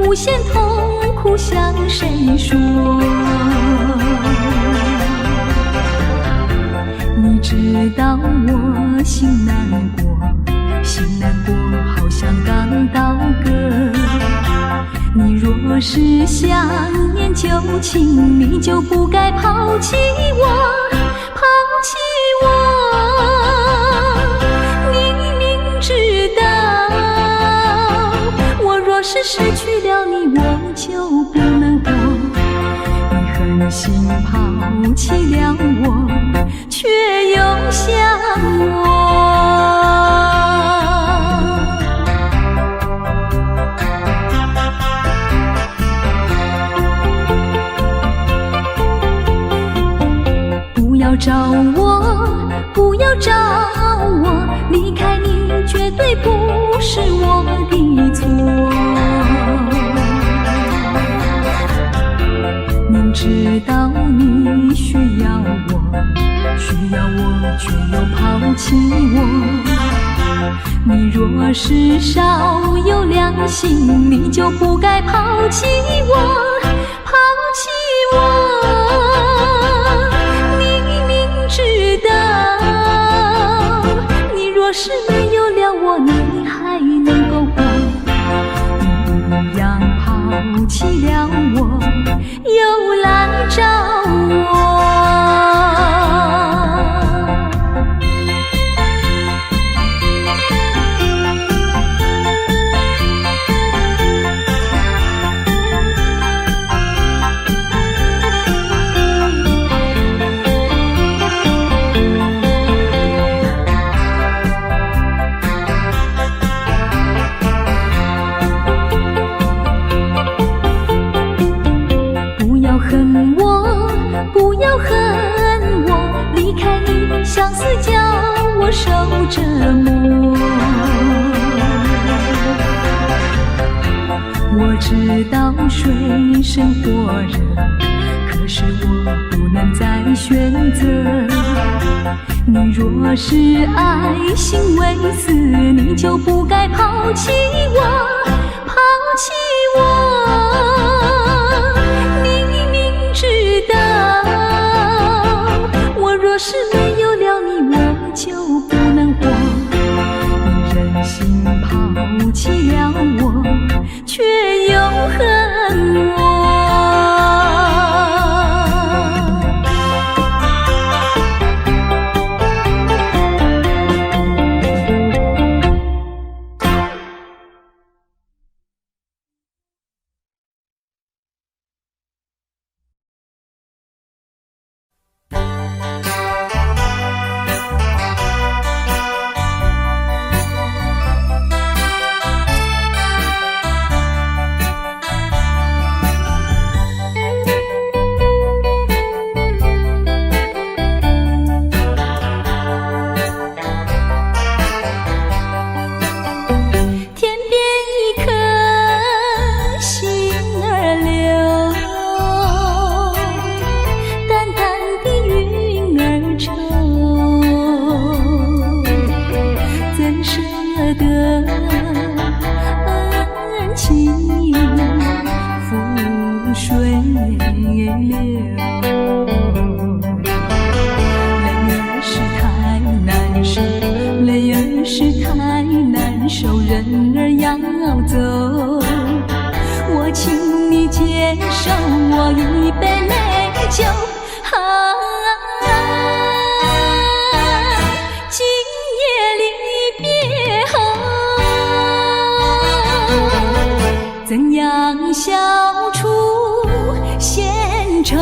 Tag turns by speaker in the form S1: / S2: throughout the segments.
S1: 无限痛苦向谁说？你知道我心难过，心难过好像刚到歌。你若是想念旧情，你就不该抛弃我，抛弃我。你明知道我若是失去了你，我就不能活。你狠心抛弃了我，却又想我。不要找我，不要找我，离开你绝对不是我的错。明知道你需要我，却又抛弃我。你若是少有良心，你就不该抛弃我，抛弃我。你明知道你若是没有了我，你还能够活。你一样抛弃了我，又来找我。不要恨我，离开你相思叫我受折磨。我知道水深火热，可是我不能再选择。你若是爱心为死，你就不该抛弃我，抛弃我。知道我若是没有了你，我就不能活。你忍心抛弃了我，却又恨我。怎样消除闲愁？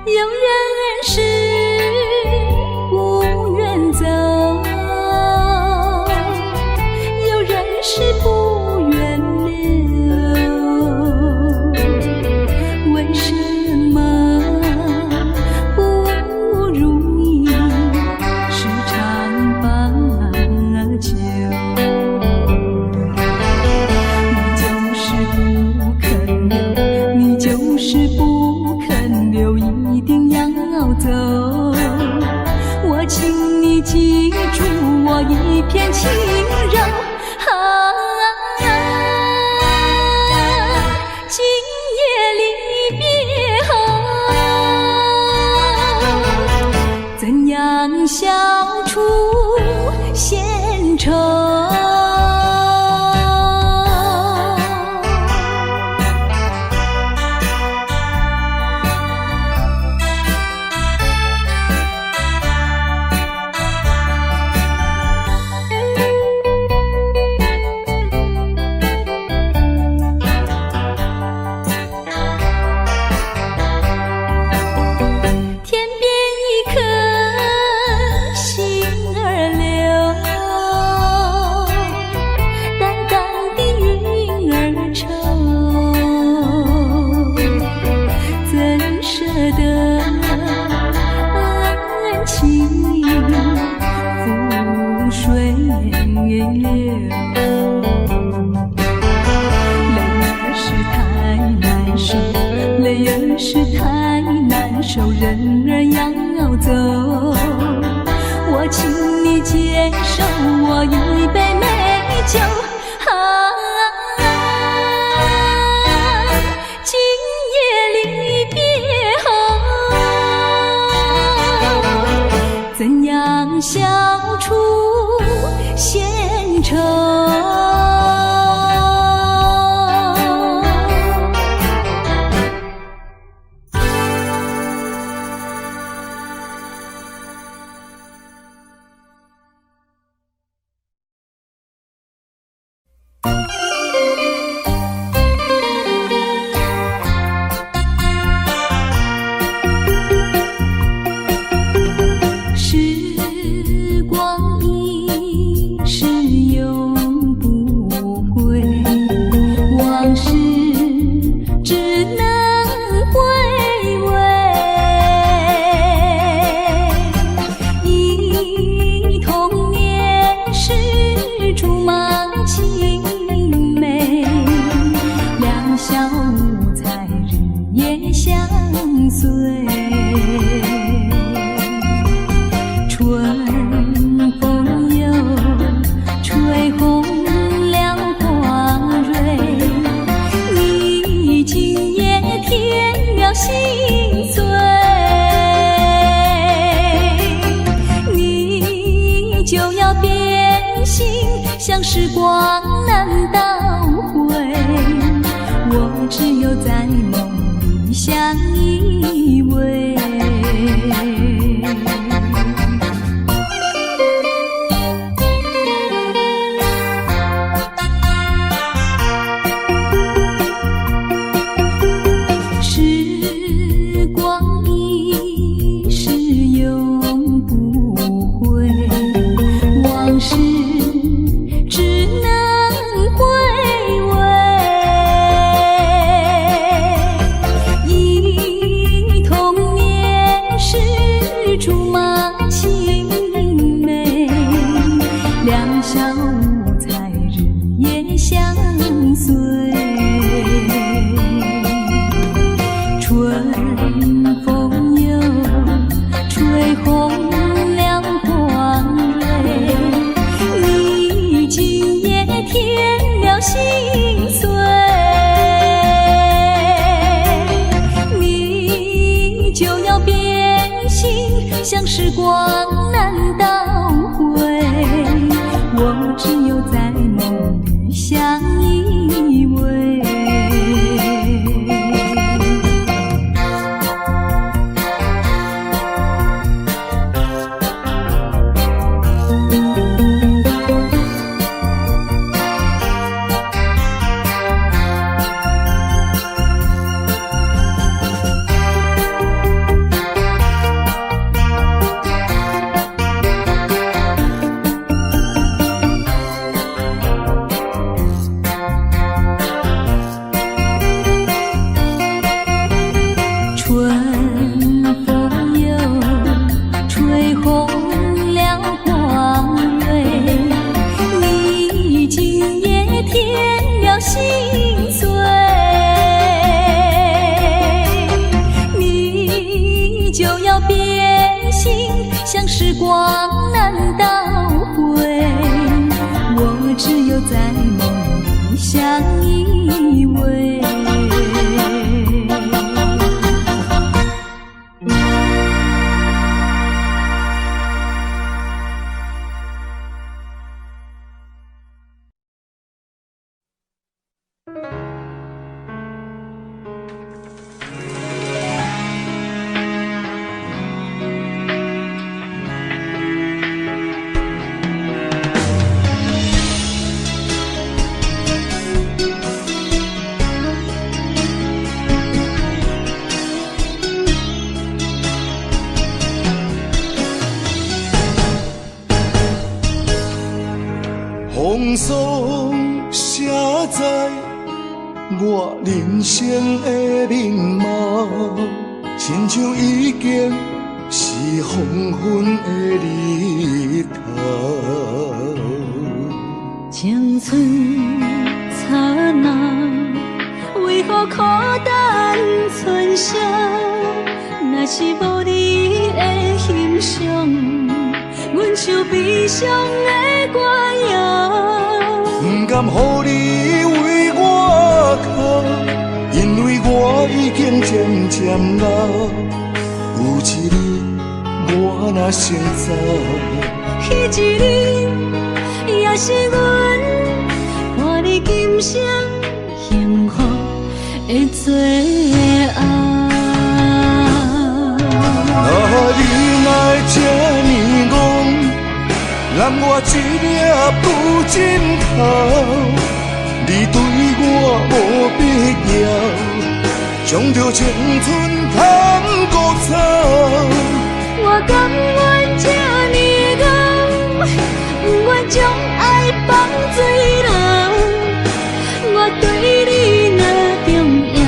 S1: 有人是不愿走，有人是不愿留。为什么不如意时常把酒？你就是不肯留，你就是不片轻柔。今夜离别后，怎样消除闲愁？泪儿是太难受，人儿要走，我请你接受我一杯美酒。今夜离别后，怎样消除闲愁？像时光难倒回，我只有在梦里相依偎。时光一逝永不回，往事只能回味，忆童年时竹马青梅，两小无猜日夜相随，春风又吹红了花蕊，你今夜添了心碎，你就要变心，像时光难倒回，我只有在梦里相依偎。心碎，你就要变心，像时光难倒回。就在梦里相依偎。
S2: 风霜写在我人生的面貌，亲像已经是黄昏的日头。
S1: 青春刹那，为何孤单存剩？若是无你的欣赏，阮像悲伤的歌谣。
S2: 不甘予你为我哭，因为我已经渐渐老。有一日我若先走，
S1: 彼一日也是阮伴你今生幸福的最后。
S2: 你来这呢戆，揽我一粒不枕头。你对我无必要，将着青春贪孤草。
S1: 我甘愿这呢戆，不愿将爱放水流。我对你若重要，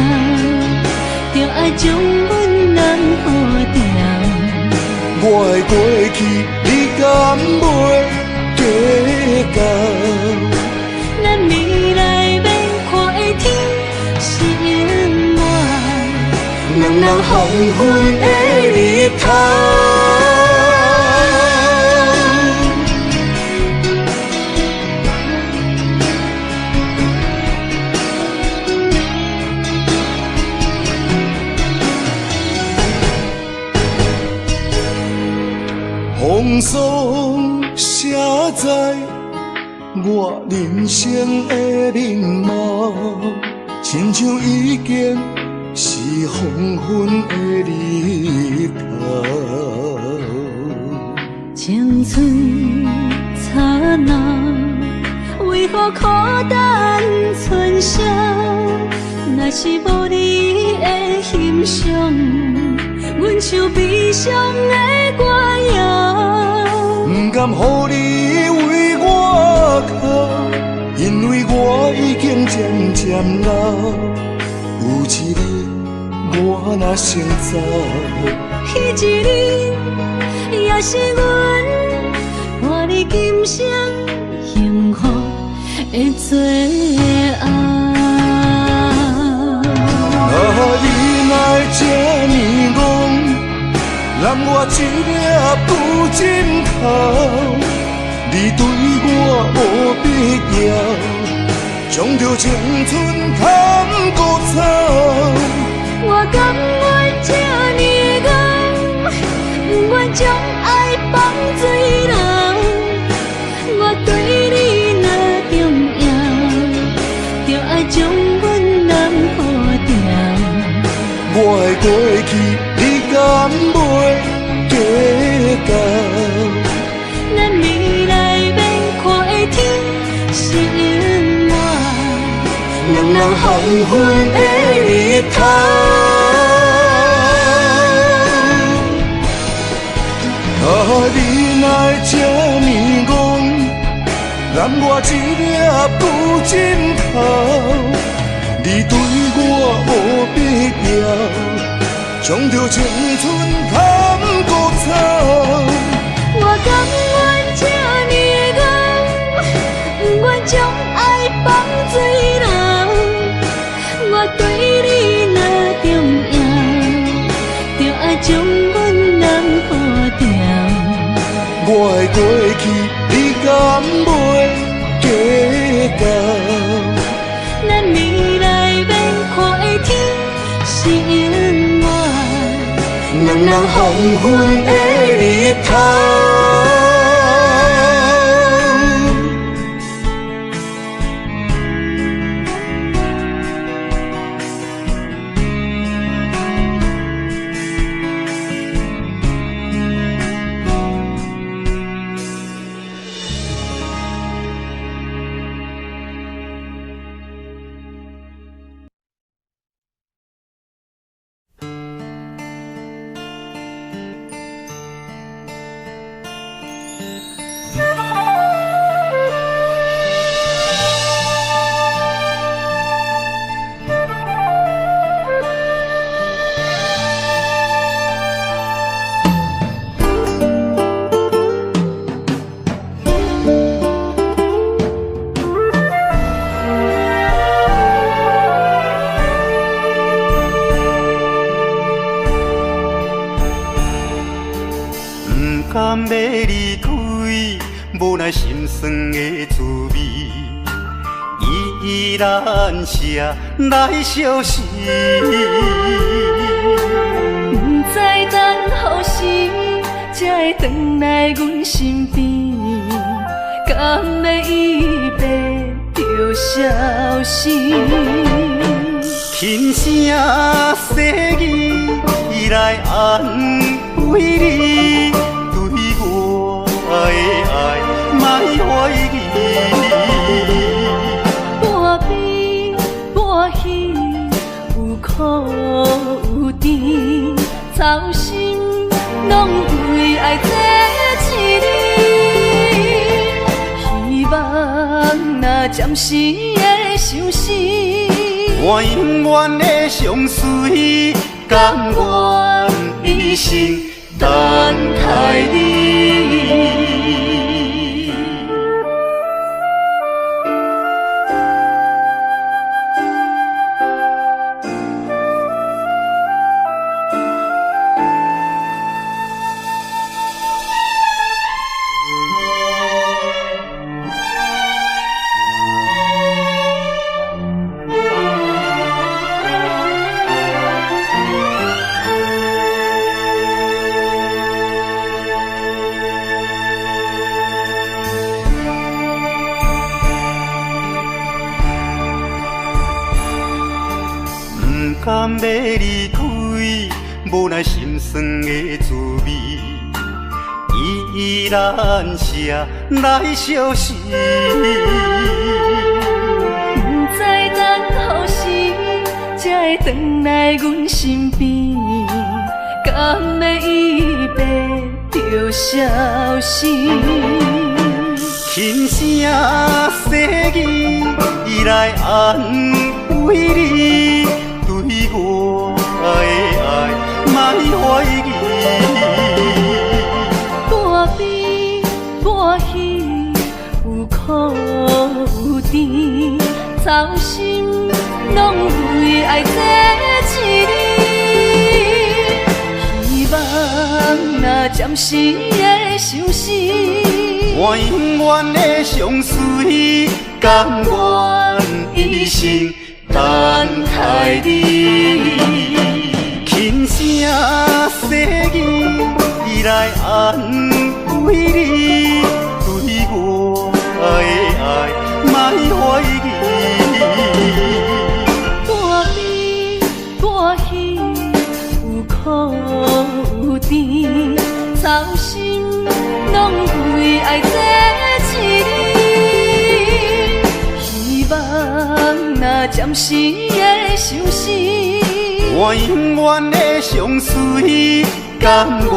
S1: 就爱将阮人护掉。
S2: 我的过去，你敢袂计较？
S1: 咱未来要看的天是圆满，人人黄昏的日头。
S2: 风霜写在我人生的面貌，亲像已经是黄昏的日头。
S1: 青春刹那，为何孤单存剩？若是无你的欣赏，阮像悲伤的歌谣。
S2: 不甘予你为我哭，因为我已经渐渐老。有一日我若先走，
S1: 彼一日也是阮伴你今生幸福的最后。
S2: 你来这呢戆，揽我一粒不枕头。你对我无必要，将着青春贪孤草。
S1: 我甘愿这呢戆，不愿将爱放水流。我对你若重要，就爱将阮人护掉。
S2: 我的过去，你敢袂计较？
S1: 咱未来要看的天是圆满，人人黄昏的日头。
S2: 你来这呢戆，揽我一粒不枕头。你对我无必要，将着青春贪孤草。
S1: 我甘愿这呢戆，不愿将爱放水流。我对你若重要，就爱将阮人护掉。
S2: 我的过去，你敢袂计人黄昏的日头。
S3: 甘要离开，无奈心酸的滋味，依然写来相思。
S1: 不知等何时才会回来阮身边，甘要一别就消失。
S3: 轻声细语来安慰你。我的爱，莫怀疑。
S1: 半悲半喜，有苦有甜，操心拢为爱这一日。希望若暂时的相思，
S3: 我永远的相随，甘愿一生等待你。甘要离开，无奈心酸的滋味，依然写来相思。
S1: 不知等何时才会回来阮身边，甘要一别就消失。
S3: 轻声细语来安慰你。对我的爱，莫怀疑。
S1: 半悲半喜，有苦有甜，操心拢为爱这一日。希望若暂时的相思，
S3: 我永远的相随，甘愿一生。等待你，轻声细语来安慰你。对我的爱，莫怀疑。
S1: 半悲半喜，有苦有甜，操心拢为爱这一日。希望若暂时的相思，
S3: 我永远的相随，甘愿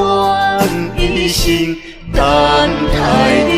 S3: 一生等待你。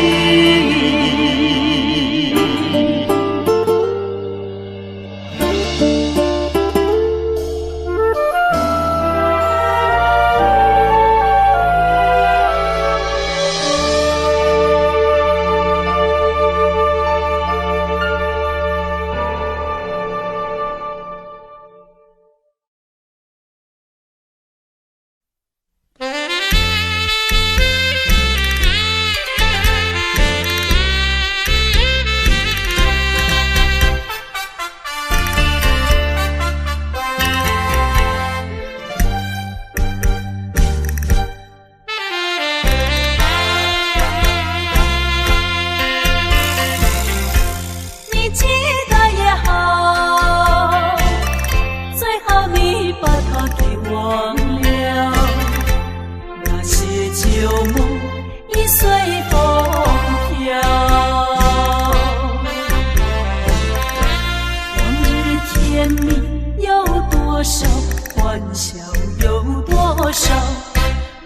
S1: 有多少？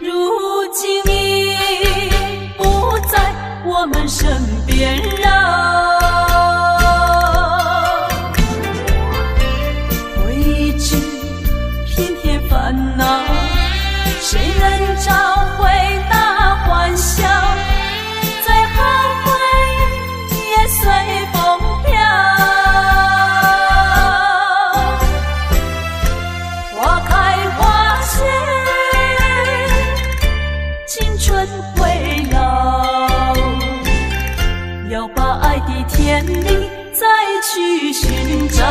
S1: 如今你不在我们身边了，未知偏偏烦恼，谁能找回那欢笑？最后回忆也随风飘。花开花谢，青春会老，要把爱的甜蜜再去寻找。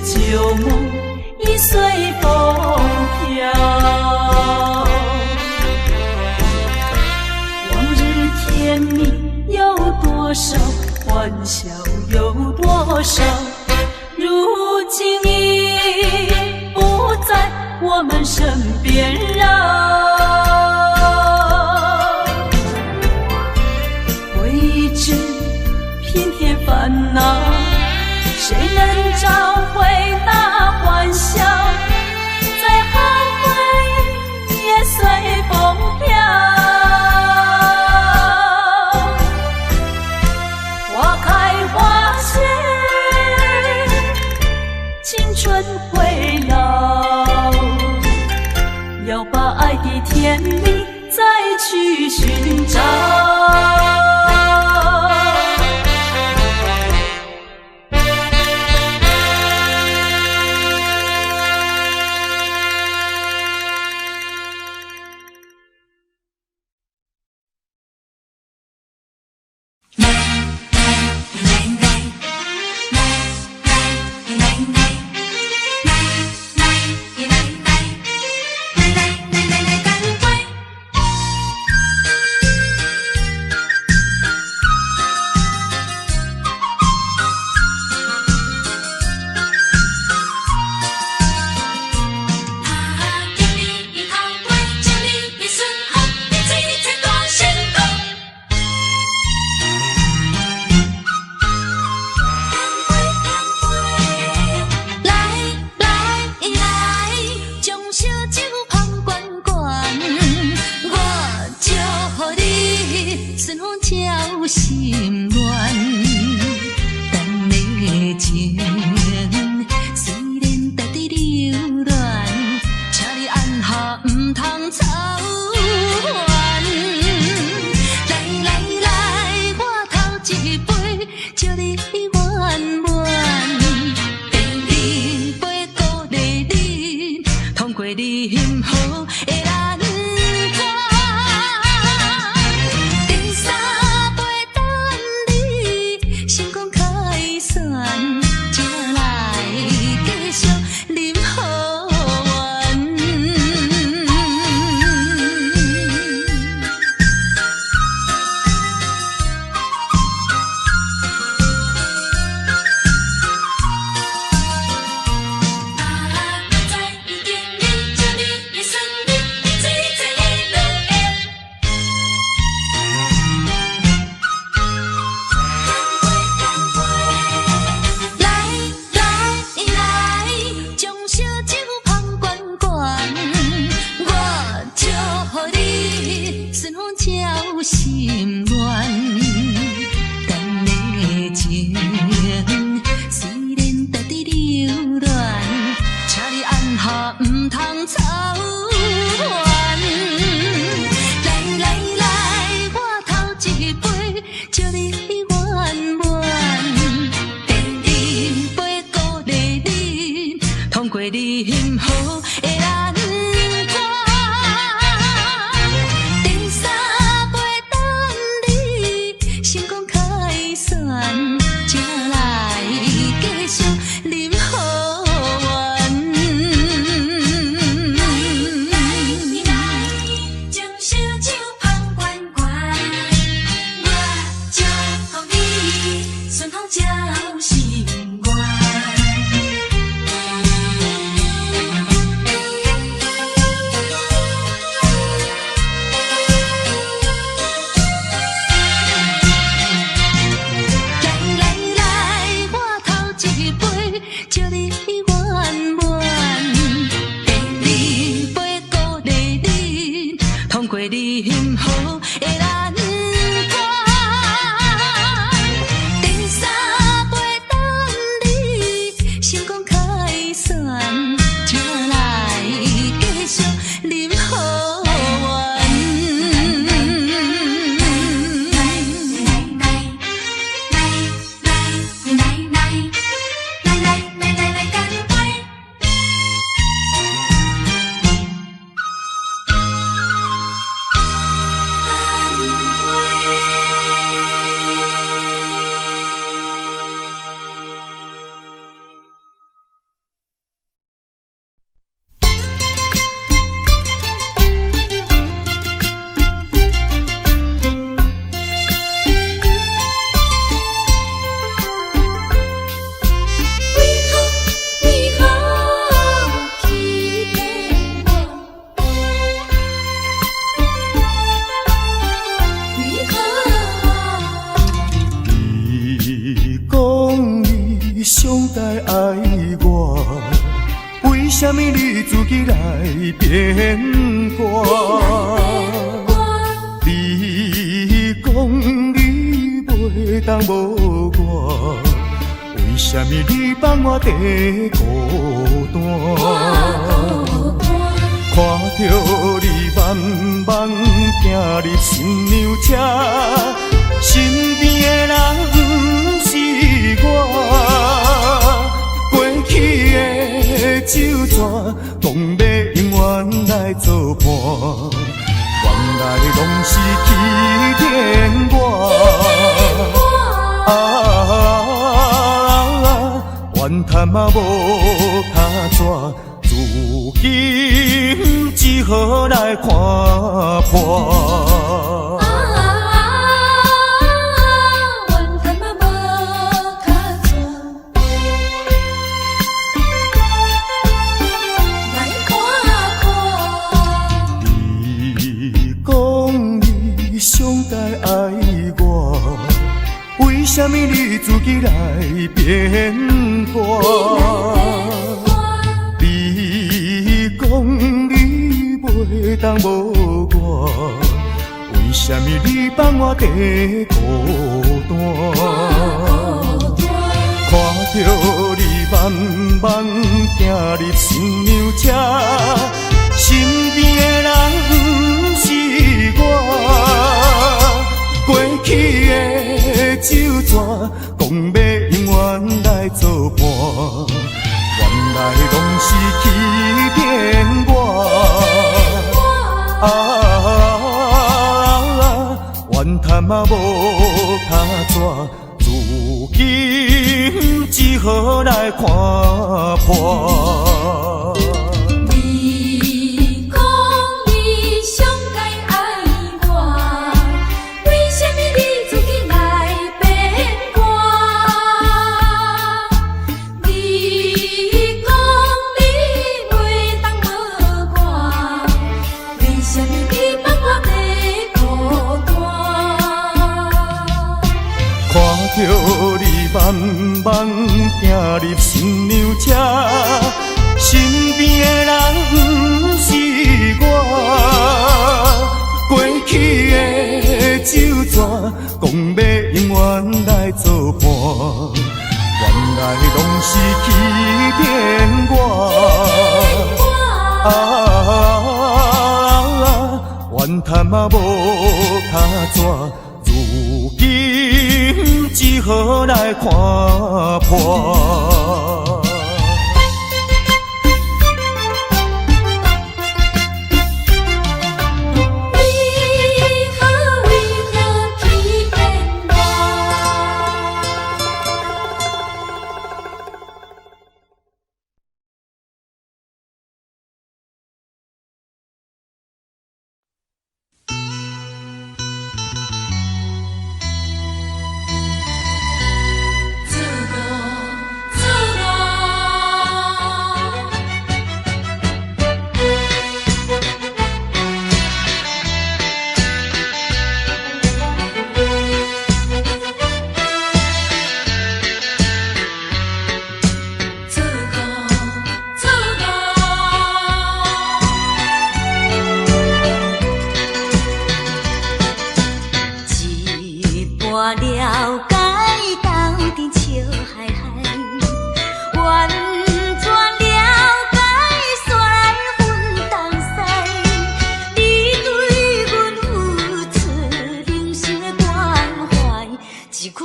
S1: 旧梦已随风飘，往日甜蜜有多少，欢笑有多少？如今已不在我们身边了，未知偏偏烦恼，谁能找回那欢笑？最后回忆也随风飘。花开花谢，青春会老，要把爱的甜蜜再去寻找。
S4: 成功开选，才来继续。
S2: 为什么你自己来变卦？你讲你袂当无我，为什么你放我在孤单？看着你慢慢行入新娘车，身边的人不是我。过去的酒泉，讲要永远来作伴，原来拢是欺骗我。怨叹嘛无卡纸。如今只好来看破。
S1: 怨叹嘛无卡纸，来看破。
S2: 你讲你上该爱我，为什么你自己来变卦？讲你袂当无我，为什么你放我在孤单？看着你慢慢行入新娘车，身边的人不是我。过去的酒泉，讲要永远来作伴。原来拢是欺骗我，怨叹嘛无卡纸，如今只好来看破。
S1: 你讲你上该爱我，为什么你自己来变卦？你讲你袂当无我，为什么你放我在孤单？
S2: 看着你慢慢行入新娘车，身边的人不是我。过去的酒泉，讲要永远来作伴，原来拢是欺骗我。怨叹嘛无卡纸，如今只好来看破。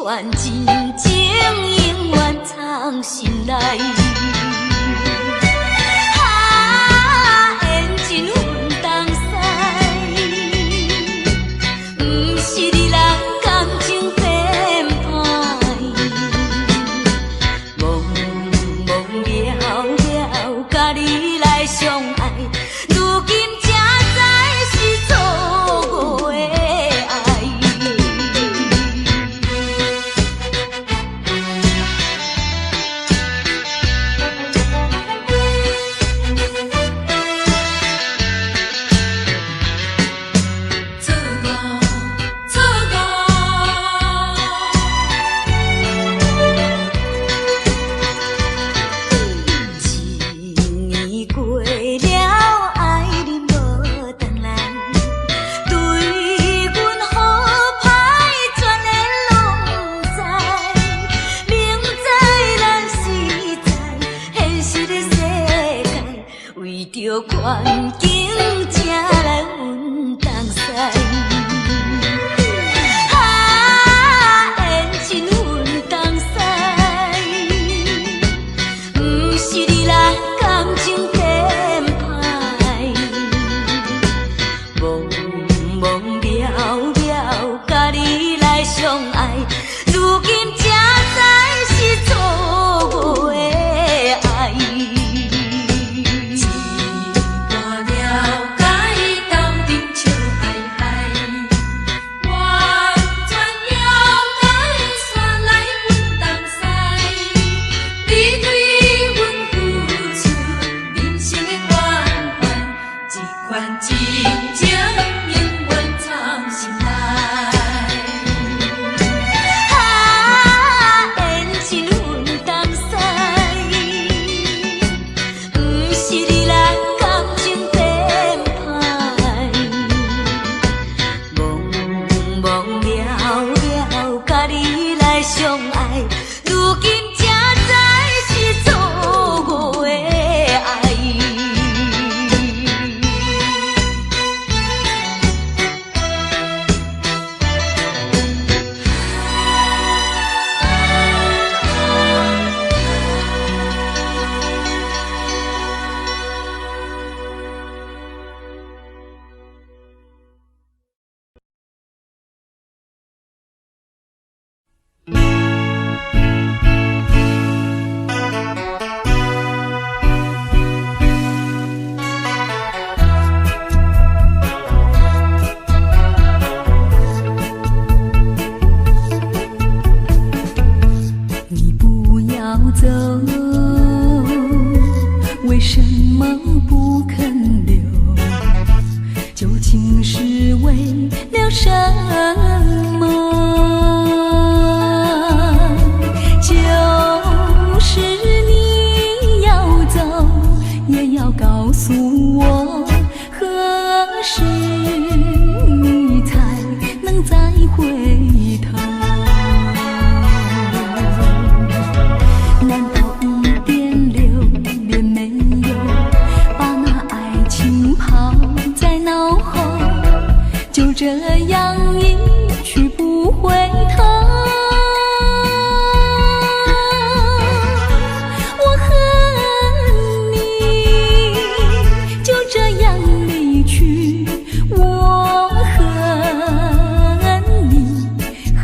S1: 款真情永远藏心内。缘真分东西，不是你人感情变歹，懵懵了了，甲你来相爱，如今才知是错误的爱。着环境才来阮东西。缘尽阮东西，不是你来感情变歹，懵懵了了，甲你来相爱，如今才知是错误的爱。为什么不肯留？究竟是为了什么？就是你要走，也要告诉我，何时你才能再回头？难道一点留恋没有，把那爱情抛在脑后，就这样一去不回头？我恨你就这样离去，我恨你，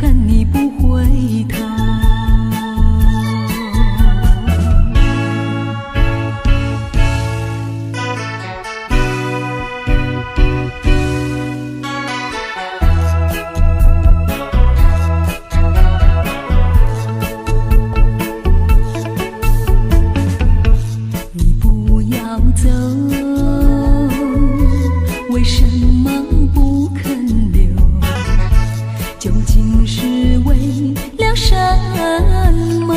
S1: 恨你不回头。走，为什么不肯留？究竟是为了什么？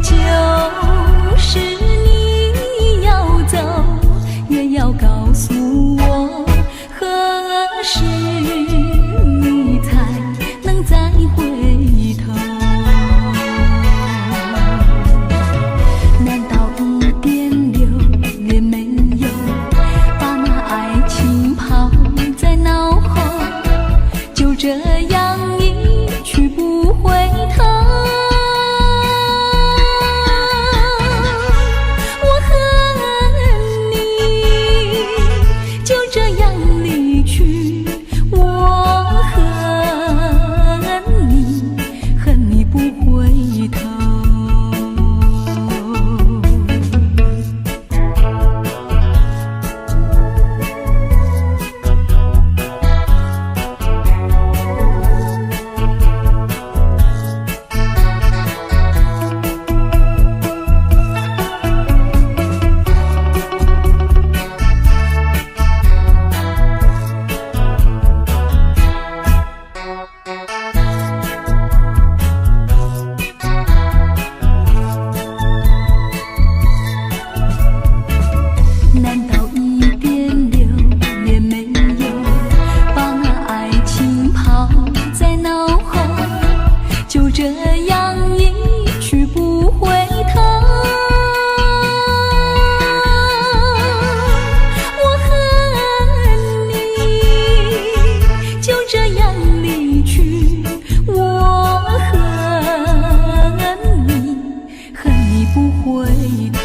S1: 就是你要走，也要告诉我，何时你才能再回头？难道回头。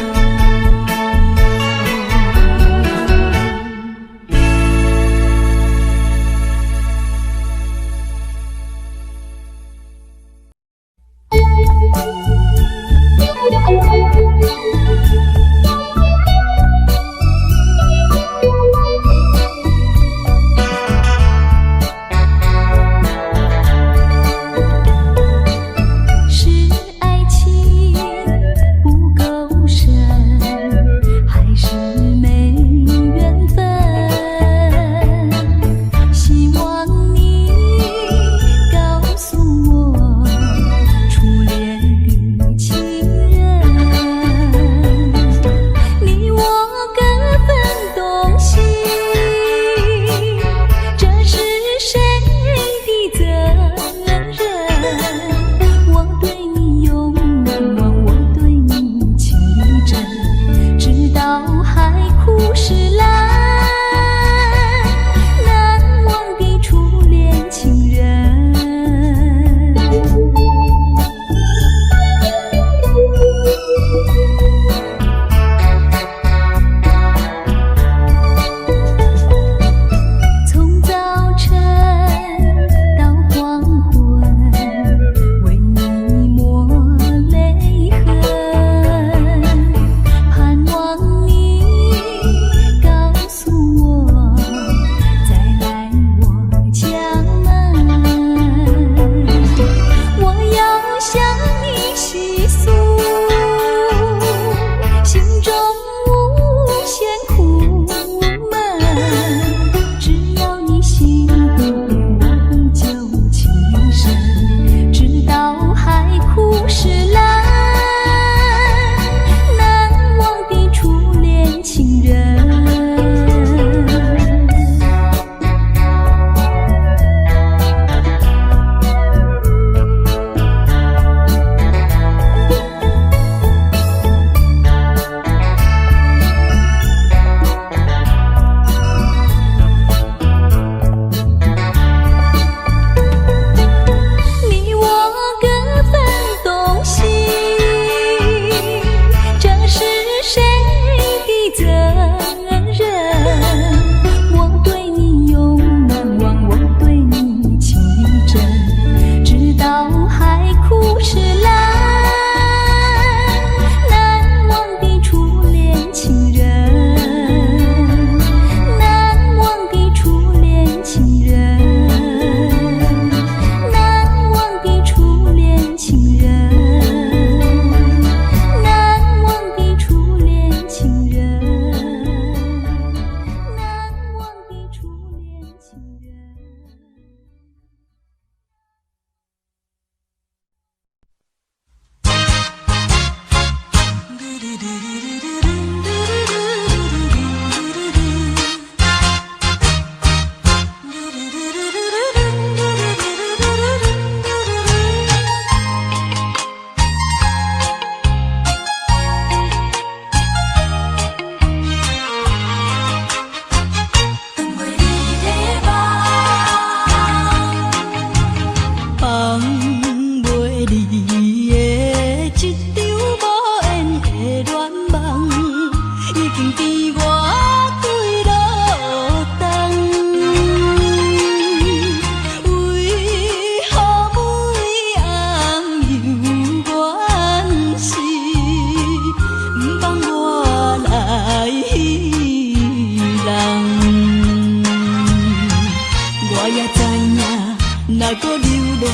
S4: 若搁流浪，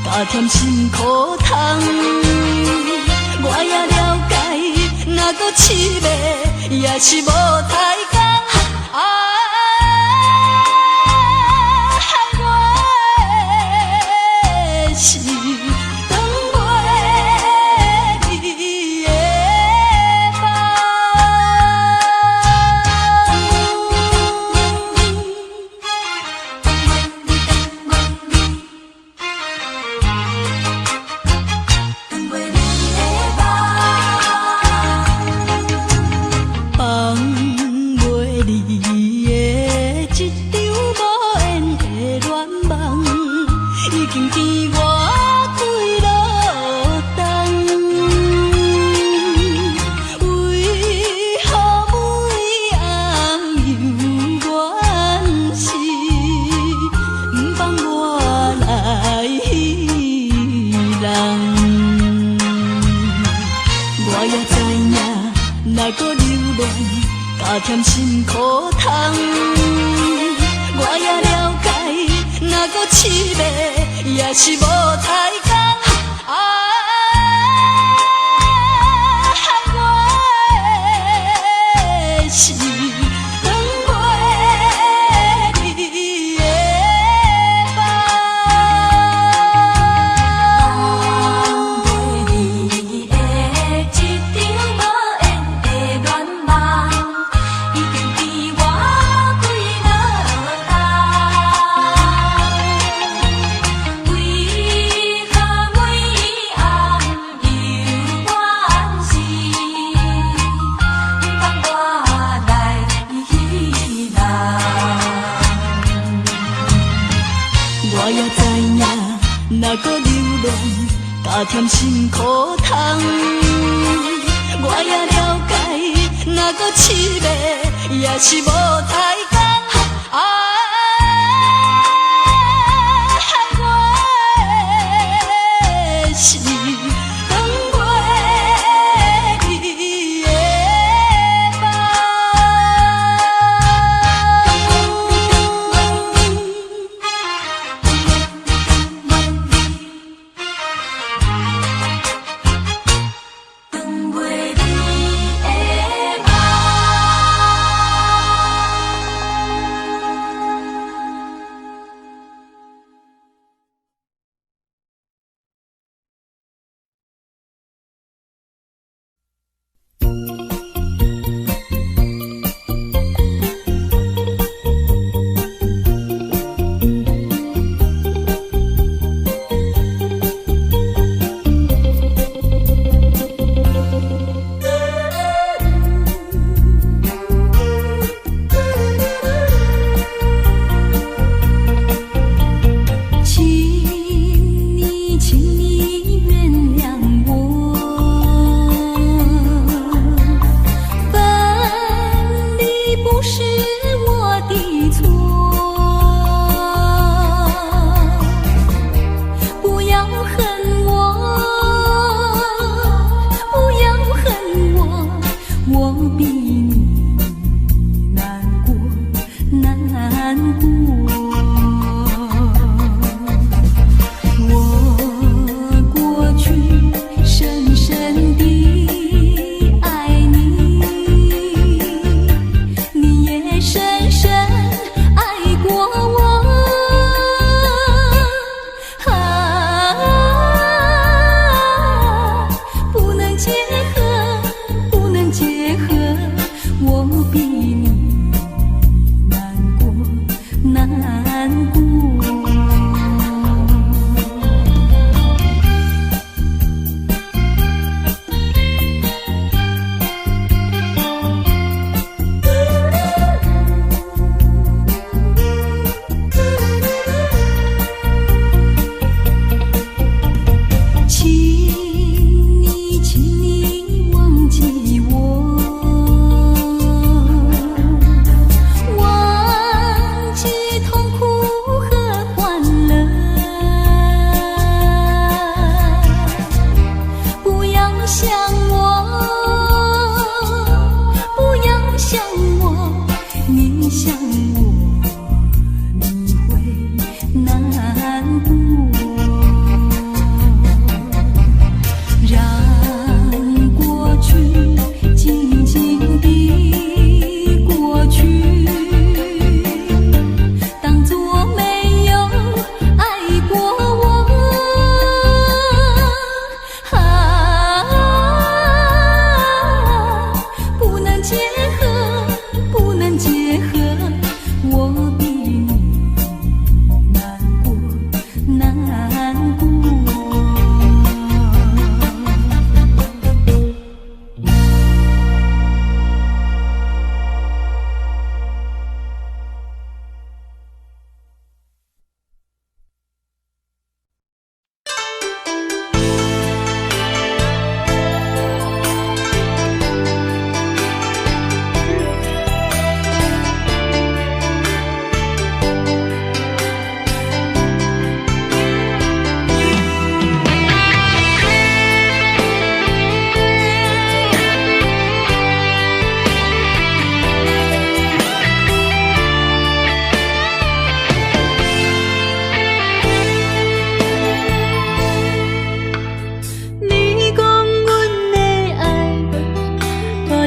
S4: 加添辛苦痛。我也了解，若搁凄迷，也是无太工。害我的是长袂离的梦。也知影，若搁留恋，加添心苦痛。我也了解，若搁痴迷，也是无待讲。我的心。若搁留恋，加添心苦痛。我也了解，若搁痴迷，也是无待讲。我的心放袂记的梦。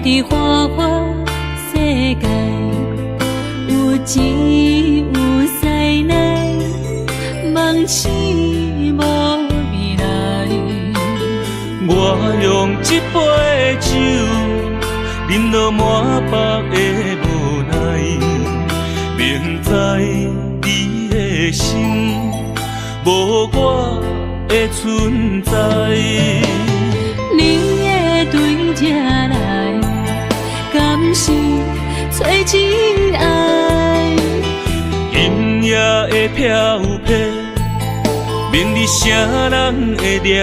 S4: 伫花花世界，有钱有势来，梦醒无未来。
S5: 我用一杯酒，饮落满腹的无奈，明知你的心无我的存在。
S4: 你的对这来，敢是找真爱？
S5: 音乐的飘撇，明日啥人会了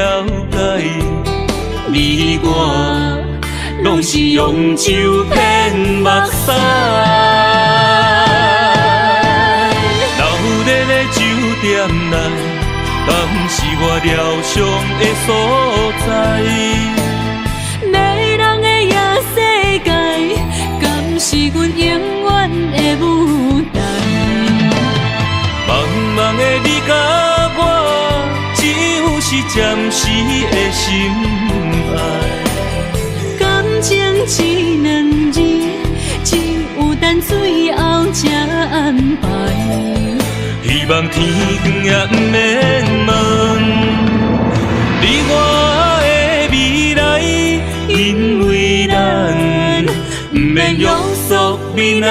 S5: 解？你我拢是用酒骗目屎，流热的酒店内，敢是我疗伤的所在？
S4: 迷人的夜世界，敢是阮永远的舞台？
S5: 茫茫的你甲我，只有是暂时的心爱。
S4: 感情一两字，只有等最后才安排。
S5: 希望天光也不免问，你我的未来，因为咱不免约束明仔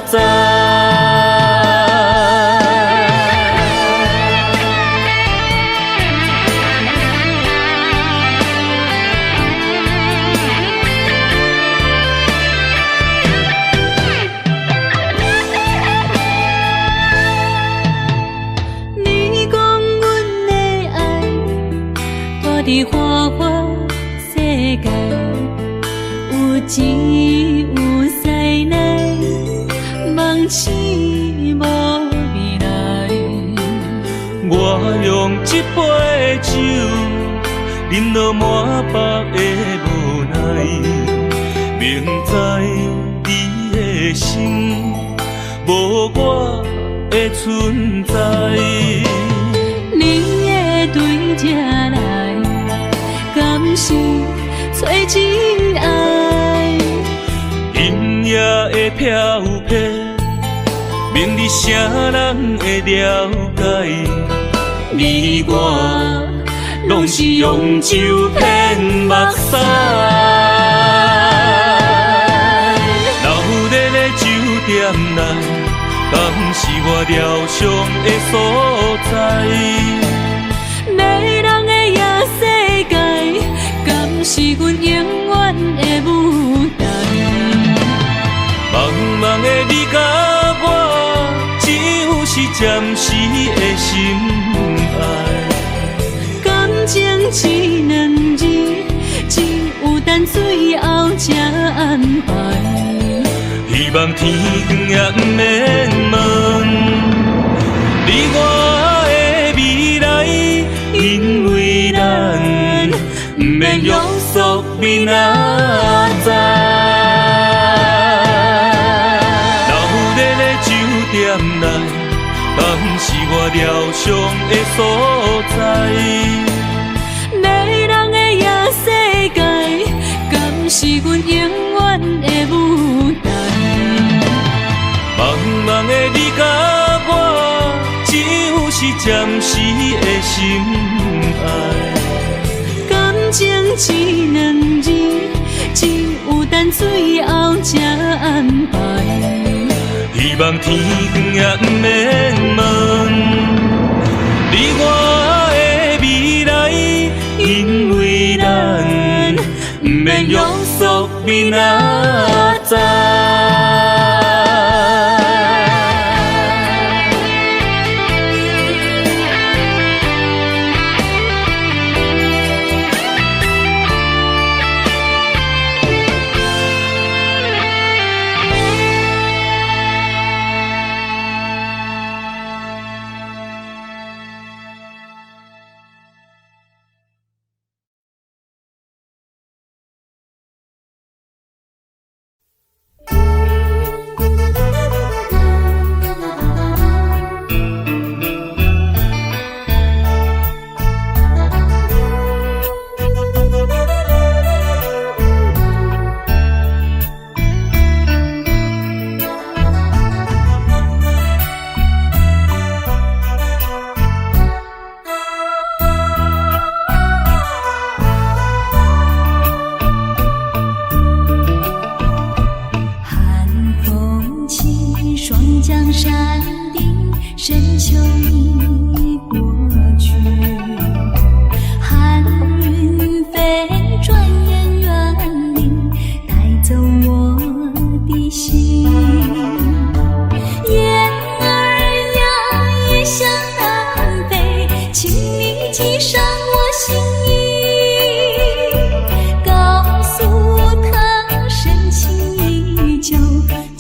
S5: 载。
S4: 你讲阮的爱，住伫花花世界，有钱有势来，梦醒无未来。
S5: 我用一杯酒，饮落满腹的无奈，明知你的心无我的存在。
S4: 你的对这来，敢是找真爱？
S5: 音乐的飘撇，明日啥人会了解？你我拢是用酒骗目屎，流热的酒店内，敢是我疗伤的所在？
S4: 迷人的夜世界，敢是阮永远的舞台？
S5: 茫茫的你甲我，只有是暂时的心爱。
S4: 感情一两字，只有等最后才安排。
S5: 希望天光也不免问，你我的未来，因为咱不免约束明仔载。流热的酒店内，敢是我疗伤的所在？
S4: 迷人的夜世界，敢是阮永远的舞台？
S5: 茫茫的你甲我，只有是暂时的心爱。
S4: 感情一两字，只有等最后才安排。
S5: 希望天光也不免问，你我的未来，因为咱不免约束明仔载。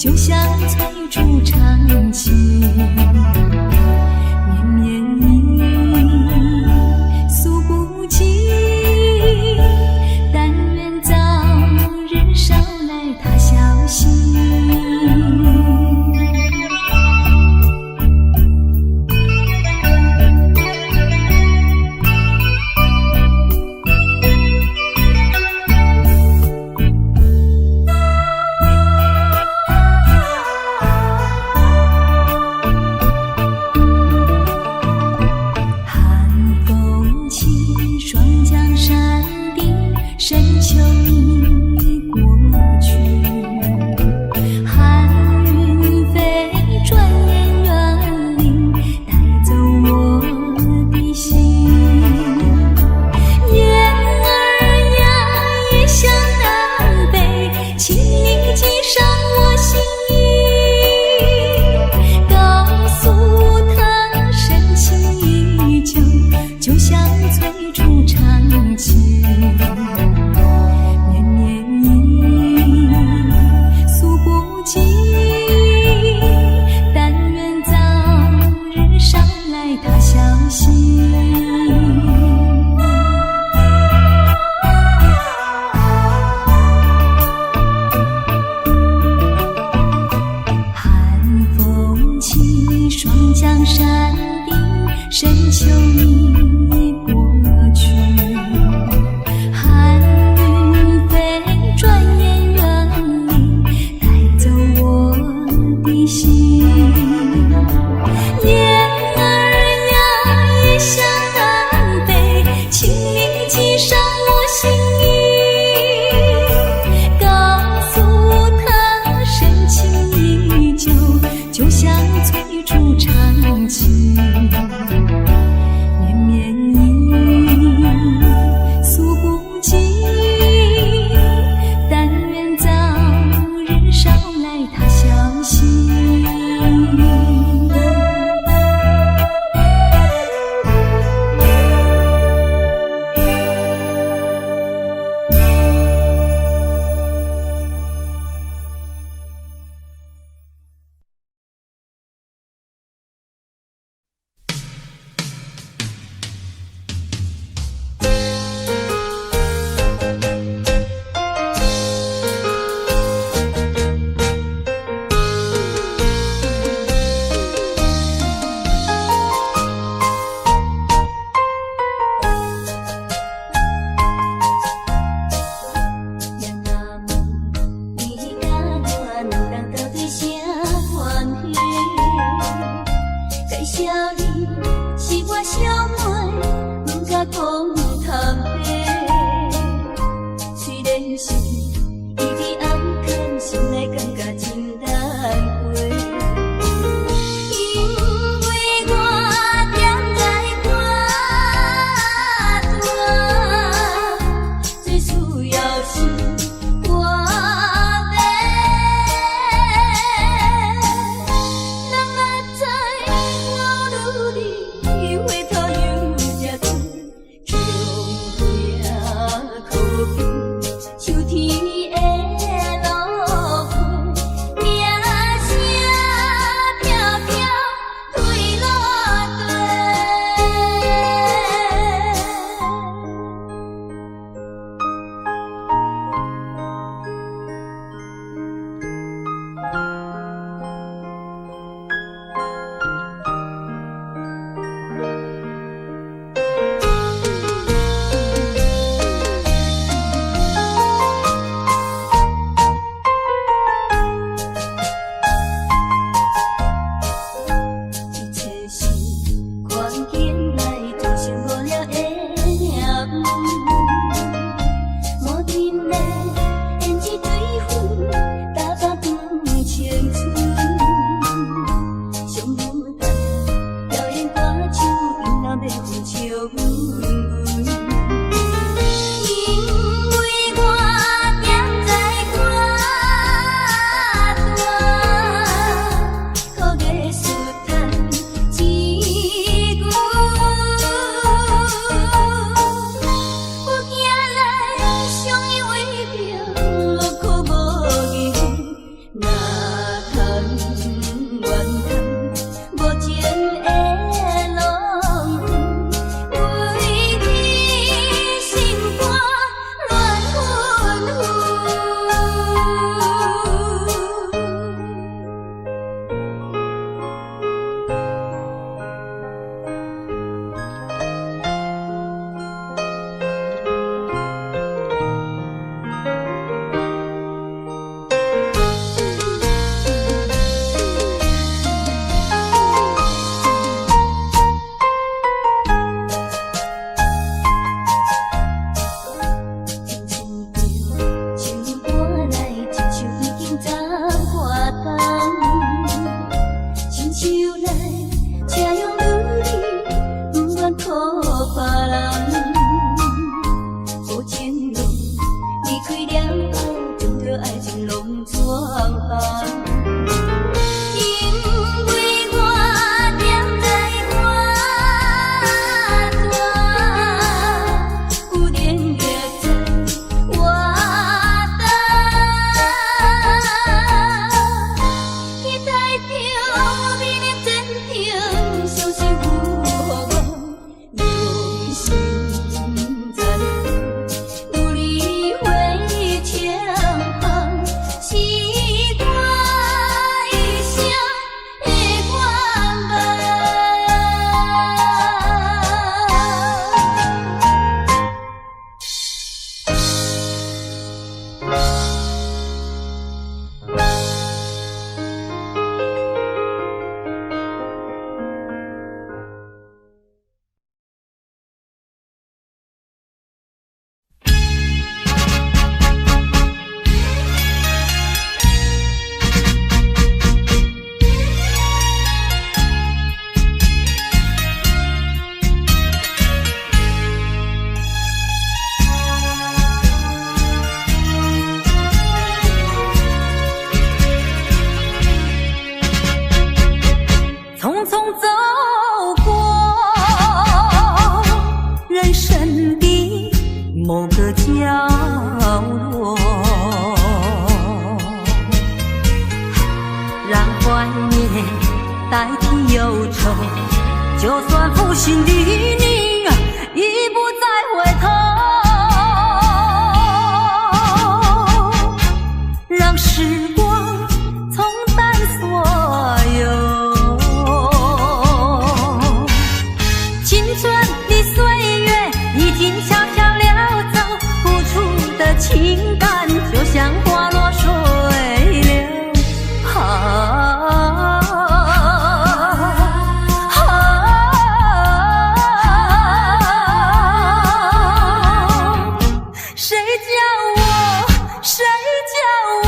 S1: 就像催促长情，绵绵意诉不尽，但愿早日捎来他消息。深秋已过去，寒云飞，转眼远离，带走我的心。雁儿呀，也向南飞，请你系上我心意，告诉他深情依旧，就像催促长情。江山顶，深秋已过去，寒云飞，转眼远离，带走我的心。雁儿呀，也向南飞，请你系上我心意，告诉他深情依旧，就像催促长情，绵绵意诉不尽，但愿早日捎来他消息。
S4: 开了后，将着爱情拢全放。因为我踮在外大，有人也在我等，期待着美丽真情，相信有梦，用心在。努力为前方，是我一生的愿
S1: 匆匆走过人生的某个角落，让怀念代替忧愁，就算负心的你已不再回头，让时光冲淡所有。青春的岁月已经悄悄溜走，付出的情感就像花落水流。谁叫我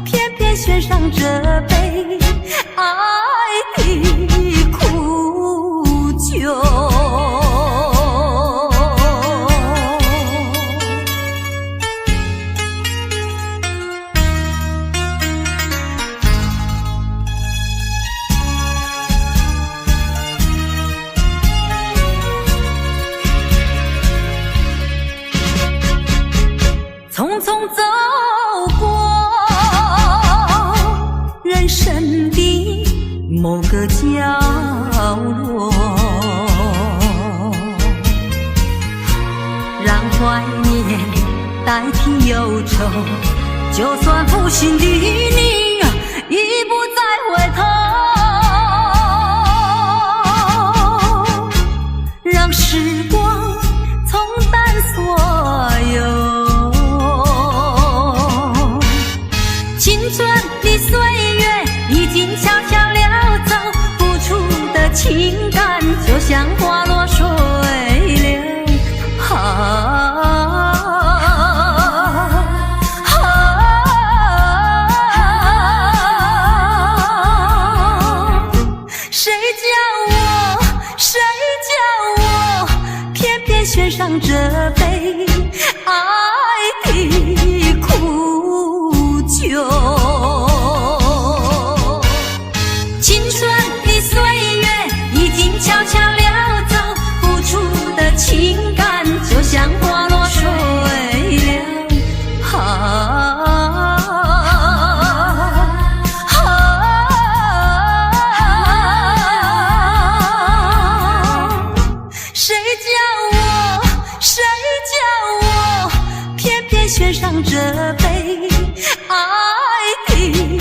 S1: 偏偏选上这杯爱的苦酒？匆匆走过人生的某个角落，让怀念代替忧愁，就算负心的你已不再回头，让时光冲淡所有。青春的岁月已经悄悄溜走，付出的情感就像花落水流。谁叫我偏偏选上这杯爱的苦酒？青春的岁月已经悄悄溜走，付出的情感就像花落水流。谁叫我偏偏选上这杯爱的